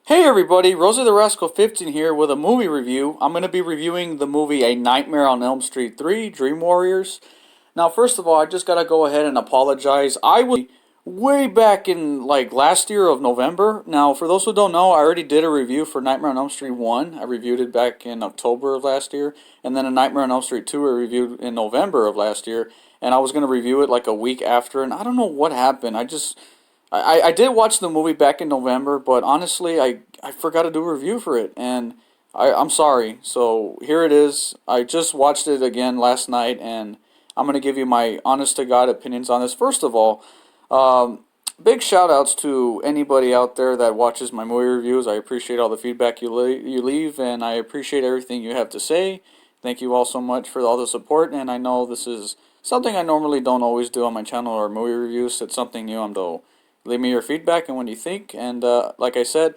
Hey everybody, Rosy the Rascal 15 here with a movie review. I'm going to be reviewing the movie A Nightmare on Elm Street 3, Dream Warriors. Now, first of all, I just got to go ahead and apologize. I was way back in like last year of November. Now, for those who don't know, I already did a review for Nightmare on Elm Street 1. I reviewed it back in October of last year. And then a Nightmare on Elm Street 2 I reviewed in November of last year. And I was going to review it like a week after. And I don't know what happened. I did watch the movie back in November, but honestly, I forgot to do a review for it, and I'm sorry. So here it is. I just watched it again last night, and I'm going to give you my honest to God opinions on this. First of all, um, big shout outs to anybody out there that watches my movie reviews. I appreciate all the feedback you leave, and I appreciate everything you have to say. Thank you all so much for all the support, and I know this is something I normally don't always do on my channel or movie reviews. It's something new. I'm though. Leave me your feedback and what you think. And like I said,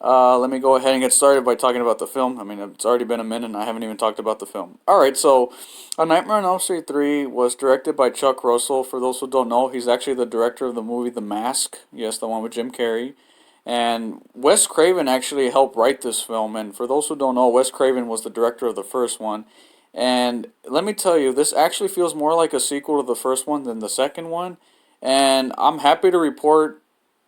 let me go ahead and get started by talking about the film. I mean, it's already been a minute and I haven't even talked about the film. Alright, so A Nightmare on Elm Street 3 was directed by Chuck Russell. For those who don't know, he's actually the director of the movie The Mask. Yes, the one with Jim Carrey. And Wes Craven actually helped write this film. And for those who don't know, Wes Craven was the director of the first one. And let me tell you, this actually feels more like a sequel to the first one than the second one. And I'm happy to report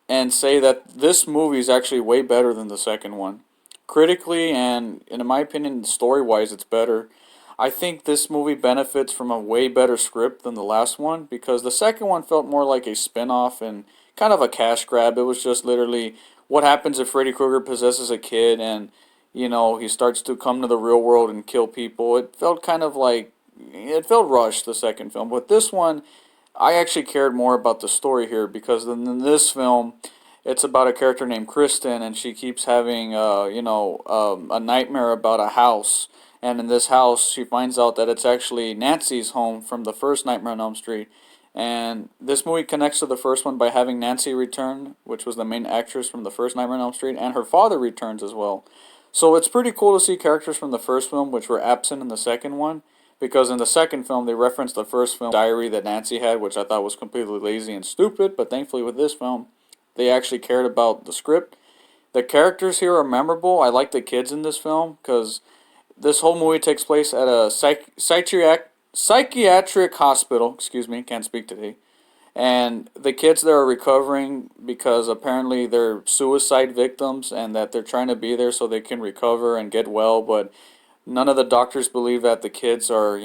and say that this movie is actually way better than the second one. Critically and in my opinion, story-wise, it's better. I think this movie benefits from a way better script than the last one because the second one felt more like a spin-off and kind of a cash grab. It was just literally what happens if Freddy Krueger possesses a kid and he starts to come to the real world and kill people. It felt kind of like it felt rushed, the second film. But this one, I actually cared more about the story here because in this film, it's about a character named Kristen, and she keeps having, a nightmare about a house. And in this house, she finds out that it's actually Nancy's home from the first Nightmare on Elm Street. And this movie connects to the first one by having Nancy return, which was the main actress from the first Nightmare on Elm Street, and her father returns as well. So it's pretty cool to see characters from the first film, which were absent in the second one. Because in the second film, they referenced the first film diary that Nancy had, which I thought was completely lazy and stupid. But thankfully, with this film, they actually cared about the script. The characters here are memorable. I like the kids in this film because this whole movie takes place at a psychiatric hospital. Excuse me, can't speak today. And the kids there are recovering because apparently they're suicide victims and that they're trying to be there so they can recover and get well. But none of the doctors believe that the kids are,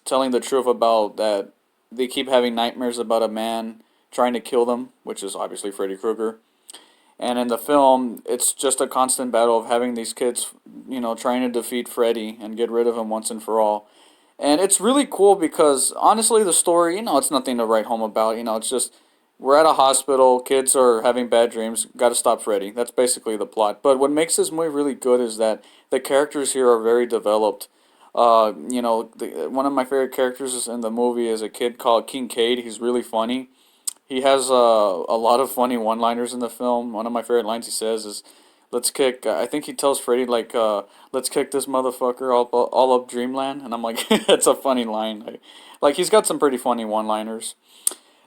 telling the truth about that they keep having nightmares about a man trying to kill them, which is obviously Freddy Krueger. And in the film, it's just a constant battle of having these kids, trying to defeat Freddy and get rid of him once and for all. And it's really cool because honestly, the story, it's nothing to write home about. It's just we're at a hospital, kids are having bad dreams, got to stop Freddy. That's basically the plot. But what makes this movie really good is that the characters here are very developed. One of my favorite characters in the movie is a kid called Kincaid. He's really funny. He has a lot of funny one-liners in the film. One of my favorite lines he says is, "Let's kick." I think he tells Freddy like, "Let's kick this motherfucker all up Dreamland," and I'm like, it's a funny line. Like he's got some pretty funny one-liners.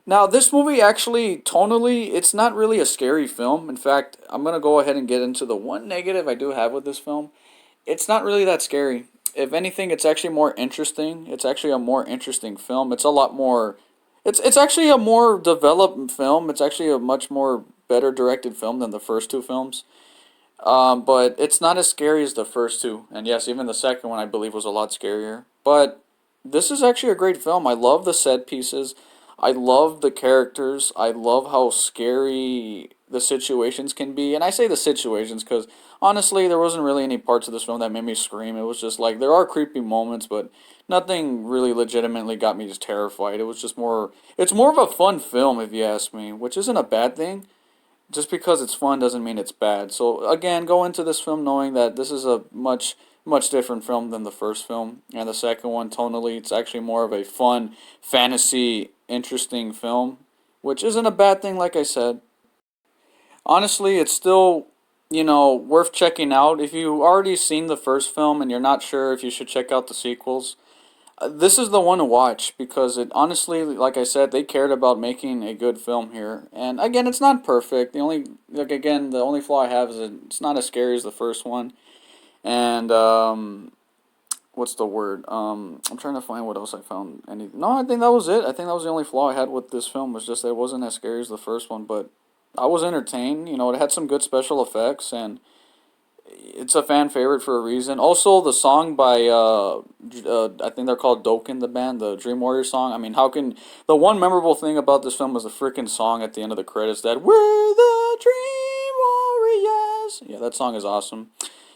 Now, this movie actually, tonally, it's not really a scary film. In fact, I'm going to go ahead and get into the one negative I do have with this film. It's not really that scary. If anything, it's actually more interesting. It's actually a more interesting film. It's a lot more. It's actually a more developed film. It's actually a much more better directed film than the first two films. But it's not as scary as the first two. And yes, even the second one I believe was a lot scarier. But this is actually a great film. I love the set pieces. I love the characters. I love how scary the situations can be. And I say the situations because honestly, there wasn't really any parts of this film that made me scream. It was just like there are creepy moments, but nothing really legitimately got me just terrified. It was just more. It's more of a fun film, if you ask me, which isn't a bad thing. Just because it's fun doesn't mean it's bad. So again, go into this film knowing that this is a much different film than the first film, and the second one tonally it's actually more of a fun fantasy interesting film, which isn't a bad thing like I said. Honestly, it's still, worth checking out if you already seen the first film and you're not sure if you should check out the sequels. This is the one to watch because it honestly, like I said, they cared about making a good film here. And again, it's not perfect. The only flaw I have is it's not as scary as the first one. And what's the word? I'm trying to find what else I found. No, I think that was it. I think that was the only flaw I had with this film was just that it wasn't as scary as the first one. But I was entertained. It had some good special effects and it's a fan favorite for a reason. Also, the song by I think they're called Dokken, the band, the Dream Warrior song. I mean, how can the one memorable thing about this film was the freaking song at the end of the credits that "We're the Dream Warriors." Yeah, that song is awesome.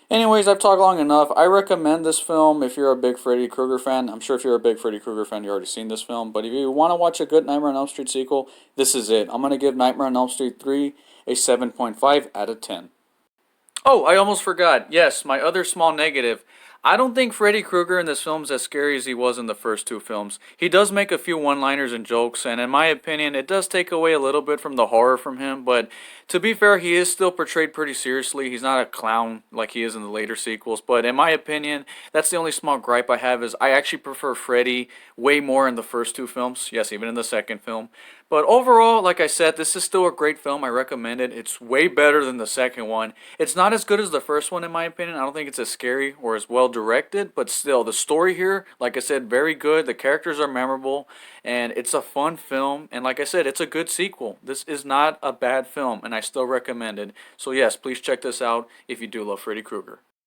Anyways, I've talked long enough. I recommend this film if you're a big Freddy Krueger fan. I'm sure if you're a big Freddy Krueger fan, you've already seen this film. But if you want to watch a good Nightmare on Elm Street sequel, this is it. I'm gonna give Nightmare on Elm Street 3 a 7.5 out of 10. Oh, I almost forgot. Yes, my other small negative. I don't think Freddy Krueger in this film is as scary as he was in the first two films. He does make a few one-liners and jokes, and in my opinion, it does take away a little bit from the horror from him, but to be fair, he is still portrayed pretty seriously. He's not a clown like he is in the later sequels, but in my opinion, that's the only small gripe I have is I actually prefer Freddy way more in the first two films. Yes, even in the second film. But overall, like I said, this is still a great film. I recommend it. It's way better than the second one. It's not as good as the first one, in my opinion. I don't think it's as scary or as well directed, but still, the story here, like I said, very good. The characters are memorable, and it's a fun film. And like I said, it's a good sequel. This is not a bad film, and I still recommend it. So, yes, please check this out if you do love Freddy Krueger.